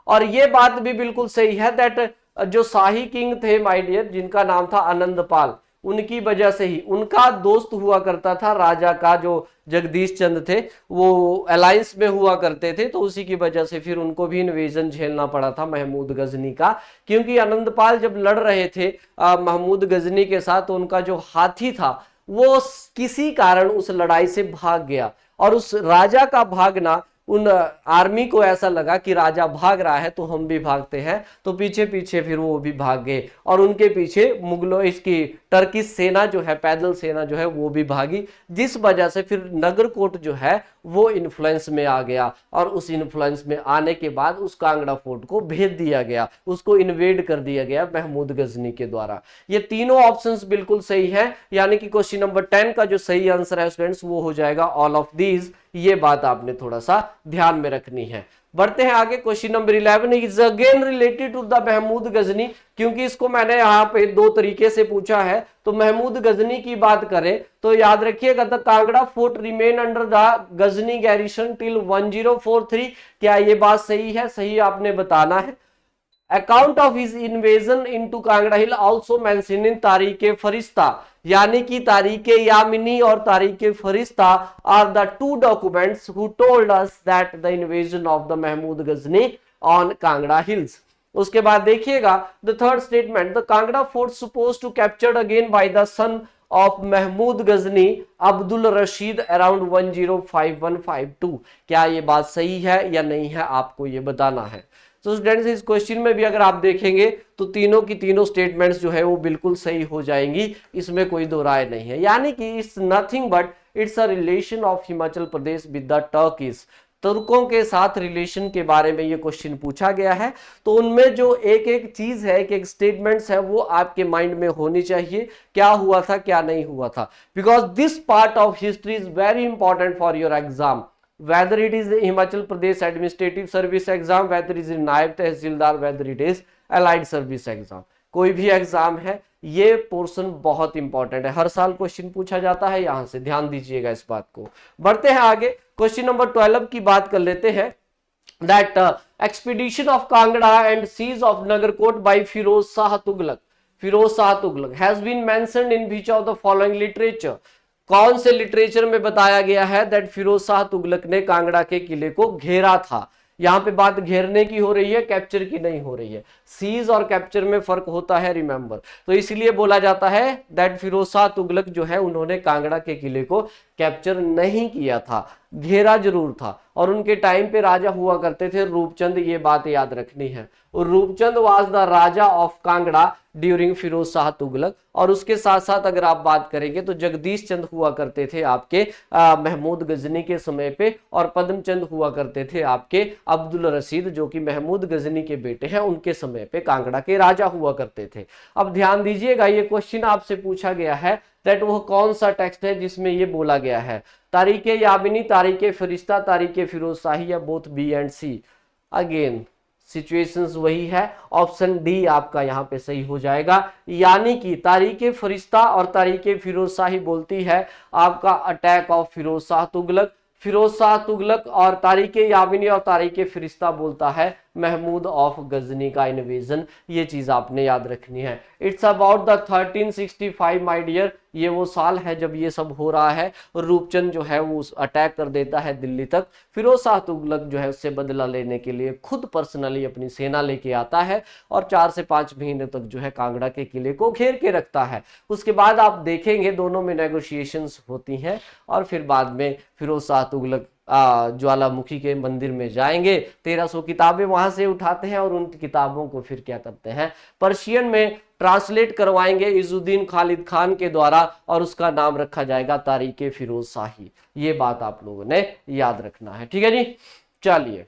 और ये बात भी बिल्कुल सही है दैट जो शाही किंग थे माय डियर, जिनका नाम था आनंदपाल, उनकी वजह से ही उनका दोस्त हुआ करता था राजा का जो जगदीश चंद थे, वो अलायंस में हुआ करते थे, तो उसी की वजह से फिर उनको भी इन्वेजन झेलना पड़ा था महमूद गजनी का। क्योंकि आनंदपाल जब लड़ रहे थे महमूद गजनी के साथ, तो उनका जो हाथी था वो किसी कारण उस लड़ाई से भाग गया, और उस राजा का भागना उन आर्मी को ऐसा लगा कि राजा भाग रहा है तो हम भी भागते हैं, तो पीछे पीछे फिर वो भी भाग गए और उनके पीछे मुगलों इसकी टर्किश सेना जो है, पैदल सेना जो है वो भी भागी, जिस वजह से फिर नगरकोट जो है वो इन्फ्लुएंस में आ गया, और उस इन्फ्लुएंस में आने के बाद उस कांगड़ा फोर्ट को भेज दिया गया, उसको इन्वेड कर दिया गया महमूद गजनी के द्वारा। ये तीनों ऑप्शंस बिल्कुल सही है, यानी कि क्वेश्चन नंबर 10 का जो सही आंसर है स्टूडेंट्स वो हो जाएगा ऑल ऑफ दीज। ये बात आपने थोड़ा सा ध्यान में रखनी है। बढ़ते हैं आगे। Question number 11 is again related to the Mahmud Ghazni, क्योंकि इसको मैंने यहाँ पे दो तरीके से पूछा है। तो महमूद गजनी की बात करें तो याद रखिएगा, the Kangra fort remain under the Ghazni garrison till 1043। क्या ये बात सही है? सही आपने बताना है। Account of his invasion into Kangra hill also mention in Tarikh Firishta, यानी कि तारीख यामिनी और Tarikh Firishta are the two documents who told us that the invasion of the Mahmud Ghazni on Kangra hills. उसके बाद देखिएगा the third statement, the Kangra fort suppose to captured again by the son of Mahmud Ghazni Abdul Rashid around 105152। क्या ये बात सही है या नहीं है? आपको ये बताना है। तो स्टूडेंट्स इस क्वेश्चन में भी अगर आप देखेंगे तो तीनों की तीनों स्टेटमेंट्स जो है वो बिल्कुल सही हो जाएंगी, इसमें कोई दो राय नहीं है। यानी कि it's nothing but it's a relation of Himachal Pradesh with the Turks, तुर्कों के साथ रिलेशन के बारे में ये क्वेश्चन पूछा गया है। तो उनमें जो एक एक चीज है, एक स्टेटमेंट्स है, वो आपके माइंड में होनी चाहिए, क्या हुआ था क्या नहीं हुआ था, because this part of history is very important for your exam, whether it is the Himachal Pradesh Administrative Service exam, whether it is नायब तहसीलदार, whether it is allied service exam, कोई भी एग्जाम है, ये पोर्शन बहुत important है, हर साल question पूछा जाता है, यहां से ध्यान दीजिएगा इस बात को। बढ़ते हैं आगे, क्वेश्चन नंबर 12 की बात कर लेते हैं। That expedition of Kangra and siege of Nagarkot by Firoz Shah Tughlaq has been mentioned in which of the following literature, कौन से लिटरेचर में बताया गया है दैट फिरोज शाह तुगलक ने कांगड़ा के किले को घेरा था। यहां पे बात घेरने की हो रही है, कैप्चर की नहीं हो रही है। सीज और कैप्चर में फर्क होता है, रिमेंबर। तो इसलिए बोला जाता है दैट फिरोज शाह तुगलक जो है उन्होंने कांगड़ा के किले को कैप्चर नहीं किया था, घेरा जरूर था। और उनके टाइम पे राजा हुआ करते थे रूपचंद, ये बात याद रखनी है। और Rupchand was the raja of Kangra during Firoz Shah Tughlaq. और उसके साथ साथ अगर आप बात करेंगे तो जगदीश चंद हुआ करते थे आपके महमूद गजनी के समय पे, और पद्मचंद हुआ करते थे आपके अब्दुल रशीद, जो कि महमूद गजनी के बेटे हैं, उनके समय पे कांगड़ा के राजा हुआ करते थे। अब ध्यान दीजिएगा, ये क्वेश्चन आपसे पूछा गया है दैट वो कौन सा टेक्स्ट है जिसमें ये बोला गया है, तारीख यामिनी, तारीख फरिश्ता, तारीख फिरोज शाही, या both B and C. Again situations वही है, ऑप्शन डी आपका यहाँ पे सही हो जाएगा। यानी कि तारीख फरिश्ता और तारीख फिरोज शाही बोलती है आपका अटैक ऑफ फिरोज शाह तुगलक, फिरोज शाह तुगलक और तारीख यामिनी और तारीख फरिश्ता बोलता है महमूद ऑफ गजनी का इन्वेजन। ये चीज आपने याद रखनी है। It's about the 1365 my dear, ये वो साल है जब ये सब हो रहा है। रूपचंद जो है वो अटैक कर देता है दिल्ली तक, फिरोज शाह तुगलक जो है उससे बदला लेने के लिए खुद पर्सनली अपनी सेना लेके आता है और 4 से 5 महीने तक जो है कांगड़ा के किले को घेर के रखता है। उसके बाद आप देखेंगे दोनों में नेगोशिएशंस होती हैं और फिर बाद में फिरोज शाह तुगलक ज्वालामुखी के मंदिर में जाएंगे, 1300 किताबें वहां से उठाते हैं और उन किताबों को फिर क्या करते हैं, पर्शियन में ट्रांसलेट करवाएंगे इजुद्दीन खालिद खान के द्वारा, और उसका नाम रखा जाएगा तारीख फिरोज शाही। ये बात आप लोगों ने याद रखना है, ठीक है जी। चलिए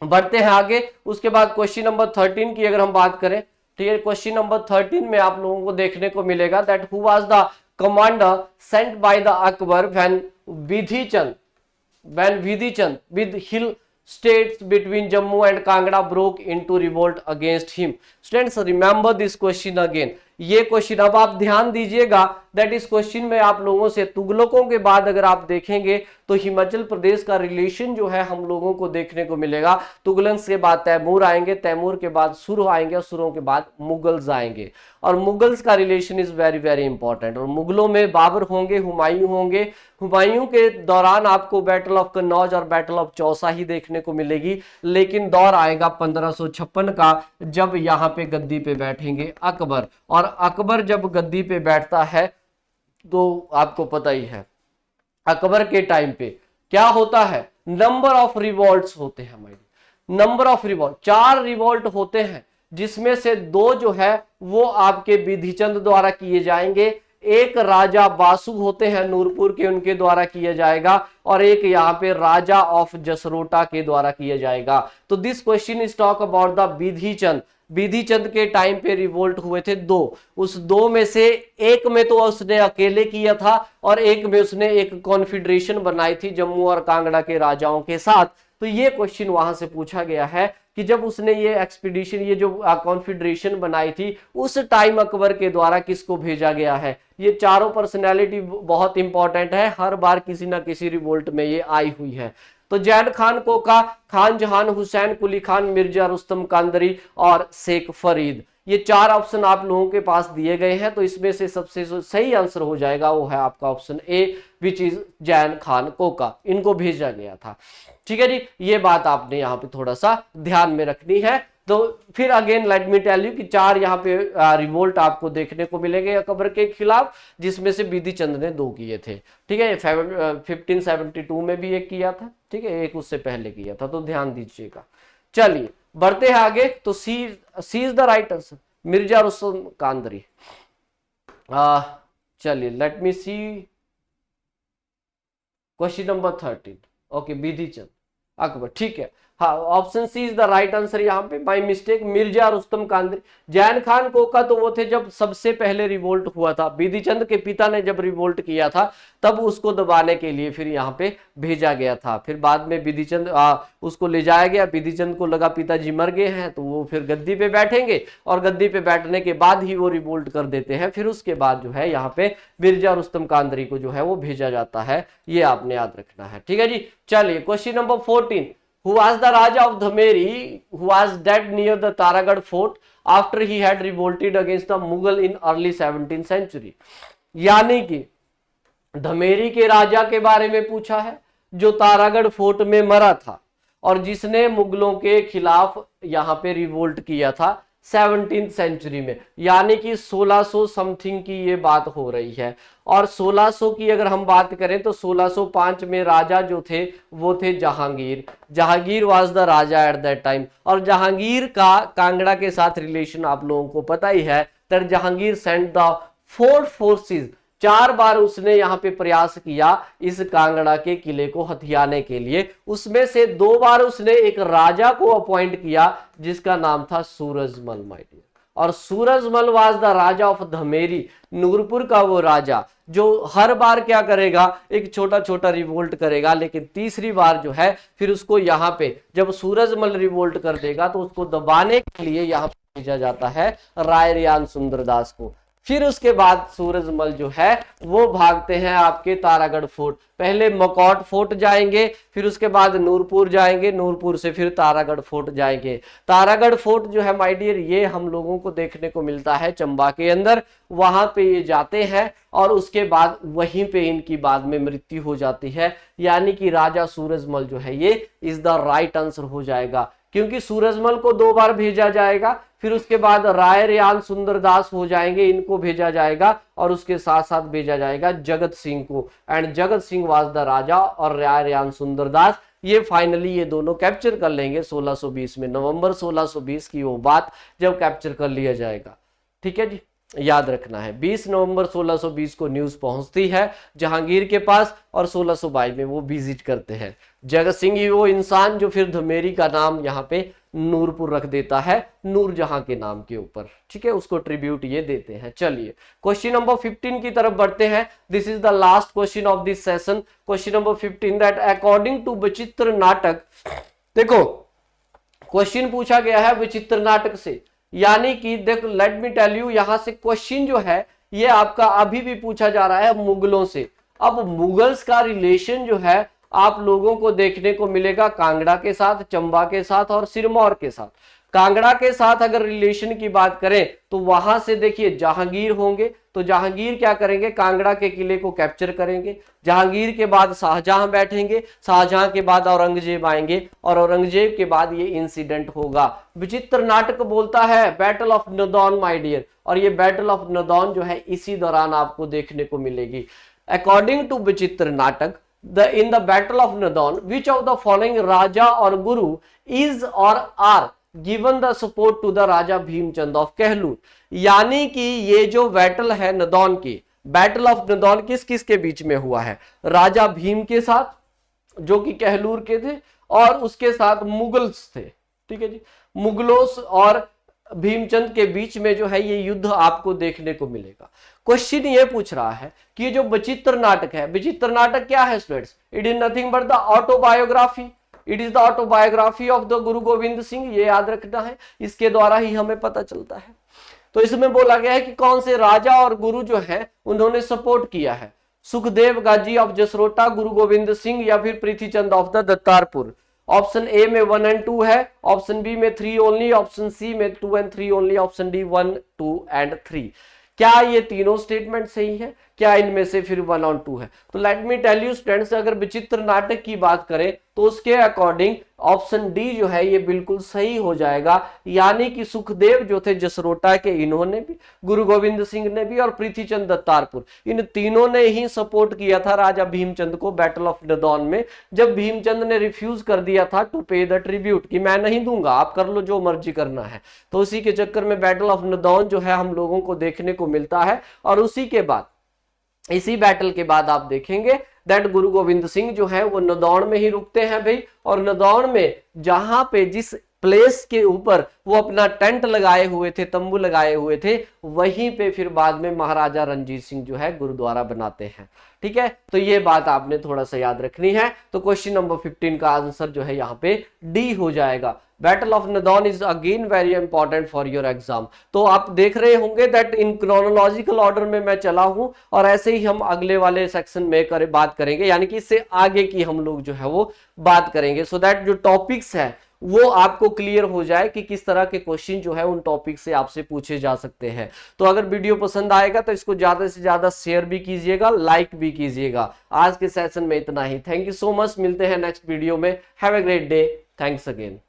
बढ़ते हैं आगे। उसके बाद क्वेश्चन नंबर 13 की अगर हम बात करें, ठीक है, क्वेश्चन नंबर 13 में आप लोगों को देखने को मिलेगा that who was the commander sent by the Akbar when Vidhichand with hill states between Jammu and Kangra broke into revolt against him. Students, remember this question again. ये क्वेश्चन अब आप ध्यान दीजिएगा दैट इस क्वेश्चन में आप लोगों से तुगलकों के बाद अगर आप देखेंगे तो हिमाचल प्रदेश का रिलेशन जो है हम लोगों को देखने को मिलेगा। तुगलक के बाद तैमूर आएंगे, तैमूर के बाद सुर आएंगे और सुरों के बाद मुगल्स आएंगे। और मुगल्स का relation is very very important. और मुगलों में बाबर होंगे, हुमायूं होंगे। हुमायूं के दौरान आपको बैटल ऑफ कन्नौज और बैटल ऑफ चौसा ही देखने को मिलेगी, लेकिन दौर आएगा 1556 का जब यहाँ पे गद्दी पे बैठेंगे अकबर। और अकबर जब गद्दी पे बैठता है तो आपको पता ही है अकबर के टाइम पे क्या होता है, नंबर ऑफ रिवॉल्ट्स होते हैं हमारे, नंबर ऑफ रिवॉल्ट 4 रिवॉल्ट होते हैं, जिसमें से 2 जो है वो आपके विधिचंद द्वारा किए जाएंगे, एक राजा बासु होते हैं नूरपुर के, उनके द्वारा किया जाएगा, और एक यहाँ पे राजा ऑफ जसरोटा के द्वारा किया जाएगा। तो this question is talk about the Vidhichand. Vidhichand के टाइम पे रिवोल्ट हुए थे 2, उस 2 में से एक में तो उसने अकेले किया था और एक में उसने एक कॉन्फेडरेशन बनाई थी जम्मू और कांगड़ा के राजाओं के साथ, तो ये क्वेश्चन वहां से पूछा गया है कि जब उसने ये एक्सपीडिशन, ये जो कॉन्फेडरेशन बनाई थी, उस टाइम अकबर के द्वारा किसको भेजा गया है। ये चारों पर्सनैलिटी बहुत इंपॉर्टेंट है, हर बार किसी ना किसी रिवोल्ट में ये आई हुई है। तो जैन खान कोका, खान जहान, हुसैन कुली खान, मिर्जा रुस्तम कांदरी और शेख फरीद, ये चार ऑप्शन आप लोगों के पास दिए गए हैं। तो इसमें से सबसे सही आंसर हो जाएगा वो है आपका option A, which is Jain Khan Coca, इनको भेजा गया था। ठीक है जी, ये बात आपने यहाँ पे थोड़ा सा ध्यान में रखनी है। तो फिर again let me tell you कि चार यहाँ पे रिवोल्ट आपको देखने को मिलेंगे अकबर के खिलाफ, जिसमें से बिधि चंद ने 2 किए थे। ठीक है, 1572 में भी एक किया था, ठीक है, एक उससे पहले किया था, तो ध्यान दीजिएगा। चलिए बढ़ते हैं आगे। तो C is the right answer, Mirza Rustam Qandahari. चलिए let me see question number 13। Okay, Bidhi Chand Akbar, ठीक है, हाँ, option C is the right answer. यहाँ पे बाय मिस्टेक मिर्जा रुस्तम कांदरी। जैन खान कोका तो वो थे जब सबसे पहले रिवोल्ट हुआ था, बिधि चंद के पिता ने जब रिवोल्ट किया था तब उसको दबाने के लिए फिर यहाँ पे भेजा गया था। फिर बाद में बिधि चंद उसको ले जाया गया, बिधि चंद को लगा पिताजी मर गए हैं तो वो फिर गद्दी पे बैठेंगे, और गद्दी पे बैठने के बाद ही वो रिवोल्ट कर देते हैं। फिर उसके बाद जो है यहाँ पे मिर्जा रुस्तम कांदरी को जो है वो भेजा जाता है, ये आपने याद रखना है। ठीक है जी, चलिए question number 14। Who was the Raja of Dhameri who was dead near the Taragarh fort after he had revolted against the Mughal in early 17th century? यानी कि धमेरी के राजा के बारे में पूछा है जो तारागढ़ फोर्ट में मरा था और जिसने मुगलों के खिलाफ यहाँ पे रिवोल्ट किया था 17th सेंचुरी में, यानी कि 1600 समथिंग की ये बात हो रही है। और 1600 की अगर हम बात करें तो 1605 में राजा जो थे वो थे Jahangir. Jahangir was the Raja at that time. और जहांगीर का कांगड़ा के साथ रिलेशन आप लोगों को पता ही है। That Jahangir sent the 4 forces, 4 बार उसने यहाँ पे प्रयास किया इस कांगड़ा के किले को हथियाने के लिए। उसमें से 2 बार उसने एक राजा को अपॉइंट किया जिसका नाम था सूरजमल माय डियर। और Surajmal was the raja of Dhameri, Nurpur का वो राजा जो हर बार क्या करेगा, एक छोटा छोटा रिवोल्ट करेगा, लेकिन तीसरी बार जो है फिर उसको यहाँ पे जब सूरजमल रिवोल्ट कर देगा तो उसको दबाने के लिए यहाँ पे भेजा जाता है राय रियान सुंदरदास को। फिर उसके बाद सूरजमल जो है वो भागते हैं आपके तारागढ़ फोर्ट। पहले मकौट फोर्ट जाएंगे, फिर उसके बाद नूरपुर जाएंगे, नूरपुर से फिर तारागढ़ फोर्ट जाएंगे। तारागढ़ फोर्ट जो है माय डियर ये हम लोगों को देखने को मिलता है चंबा के अंदर। वहां पे ये जाते हैं और उसके बाद वहीं पे इनकी बाद में मृत्यु हो जाती है। यानी कि राजा सूरजमल जो है ये इज द राइट आंसर हो जाएगा, क्योंकि सूरजमल को 2 बार भेजा जाएगा, फिर उसके बाद राय रियान सुंदरदास हो जाएंगे, इनको भेजा जाएगा, और उसके साथ साथ भेजा जाएगा जगत सिंह को। And Jagat Singh was the राजा और राय रियान सुंदरदास ये फाइनली ये दोनों कैप्चर कर लेंगे 1620 में। नवंबर 1620 की वो बात जब कैप्चर कर लिया जाएगा। ठीक है जी, याद रखना है 20 नवंबर 1620 को न्यूज पहुंचती है जहांगीर के पास और 1622 में वो विजिट करते हैं। जगत सिंह ही वो इंसान जो फिर धमेरी का नाम यहाँ पे नूरपुर रख देता है नूरजहां के नाम के ऊपर। ठीक है, उसको ट्रिब्यूट ये देते हैं। चलिए क्वेश्चन नंबर 15 की तरफ बढ़ते हैं। This is the last question of this session. Question number 15 that according to Vichitra Natak, देखो क्वेश्चन पूछा गया है विचित्र नाटक से, यानी कि देखो लेट मी टेल यू, यहां से क्वेश्चन जो है ये आपका अभी भी पूछा जा रहा है मुगलों से। अब मुगल्स का रिलेशन जो है आप लोगों को देखने को मिलेगा कांगड़ा के साथ, चंबा के साथ और सिरमौर के साथ। कांगड़ा के साथ अगर रिलेशन की बात करें तो वहां से देखिए जहांगीर होंगे, तो जहांगीर क्या करेंगे, कांगड़ा के किले को कैप्चर करेंगे। जहांगीर के बाद शाहजहां बैठेंगे, शाहजहां के बाद औरंगजेब आएंगे और औरंगजेब के बाद ये इंसिडेंट होगा। विचित्र नाटक बोलता है battle of Nadaun my dear, और ये बैटल ऑफ नदौन जो है इसी दौरान आपको देखने को मिलेगी। अकॉर्डिंग टू विचित्र नाटक, in the battle of Nadon, which of the following Raja or Guru is or are given the support to the Raja Bhimchand of Kahlur. यानी कि ये जो बैटल है नदौन की, बैटल ऑफ नदौन किस किस के बीच में हुआ है, राजा भीम के साथ जो कि कहलूर के थे और उसके साथ मुगल्स थे। ठीक है जी, मुगलों और भीमचंद के बीच में जो है ये युद्ध आपको देखने को मिलेगा। क्वेश्चन ये पूछ रहा है कि ये जो विचित्र नाटक है, विचित्र नाटक क्या है students, it is nothing but the autobiography it is the autobiography of the गुरु गोविंद सिंह, ये याद रखना है, इसके द्वारा ही हमें पता चलता है। तो इसमें बोला गया है कि कौन से राजा और गुरु जो है उन्होंने सपोर्ट किया है, सुखदेव गाजी ऑफ जसरोटा, गुरु गोविंद सिंह या फिर Prithvichand of the Datarpur. Option A में 1 और 2 है, ऑप्शन बी में 3 ओनली, ऑप्शन सी में 2 और 3 ओनली, ऑप्शन डी 1, 2 और 3। क्या ये तीनों स्टेटमेंट सही है, क्या इनमें से फिर 1 और 2 है? तो let me tell you students, अगर विचित्र नाटक की बात करें तो उसके अकॉर्डिंग ऑप्शन डी जो है ये बिल्कुल सही हो जाएगा, यानी कि सुखदेव जो थे जसरोटा के, इन्होंने भी, गुरु गोविंद सिंह ने भी और पृथ्वीचंद दत्तारपुर, इन तीनों ने ही सपोर्ट किया था राजा भीमचंद को बैटल ऑफ नदौन में। जब भीमचंद ने रिफ्यूज कर दिया था टू पे द ट्रिब्यूट, कि मैं नहीं दूंगा, आप कर लो जो मर्जी करना है, तो उसी के चक्कर में बैटल ऑफ नदौन जो है हम लोगों को देखने को मिलता है। और उसी के बाद, इसी बैटल के बाद आप देखेंगे दैट गुरु गोविंद सिंह जो है वो नदौन में ही रुकते हैं भाई, और नदौन में जहां पे जिस प्लेस के ऊपर वो अपना टेंट लगाए हुए थे, तंबू लगाए हुए थे, वहीं पे फिर बाद में महाराजा रणजीत सिंह जो है गुरुद्वारा बनाते हैं। ठीक है, तो ये बात आपने थोड़ा सा याद रखनी है। तो क्वेश्चन नंबर 15 का आंसर जो है यहाँ पे डी हो जाएगा। Battle of Nadaun is again very important for your exam. तो आप देख रहे होंगे दैट इन क्रोनोलॉजिकल ऑर्डर में मैं चला हूं, और ऐसे ही हम अगले वाले सेक्शन में बात करेंगे, यानी कि इससे आगे की हम लोग जो है वो बात करेंगे, सो दैट जो टॉपिक्स है वो आपको क्लियर हो जाए कि किस तरह के क्वेश्चन जो है उन टॉपिक से आपसे पूछे जा सकते हैं। तो अगर वीडियो पसंद आएगा तो इसको ज्यादा से ज्यादा शेयर भी कीजिएगा, लाइक भी कीजिएगा। आज के सेशन में इतना ही। थैंक यू सो मच, मिलते हैं नेक्स्ट वीडियो में। Have a great day, thanks again.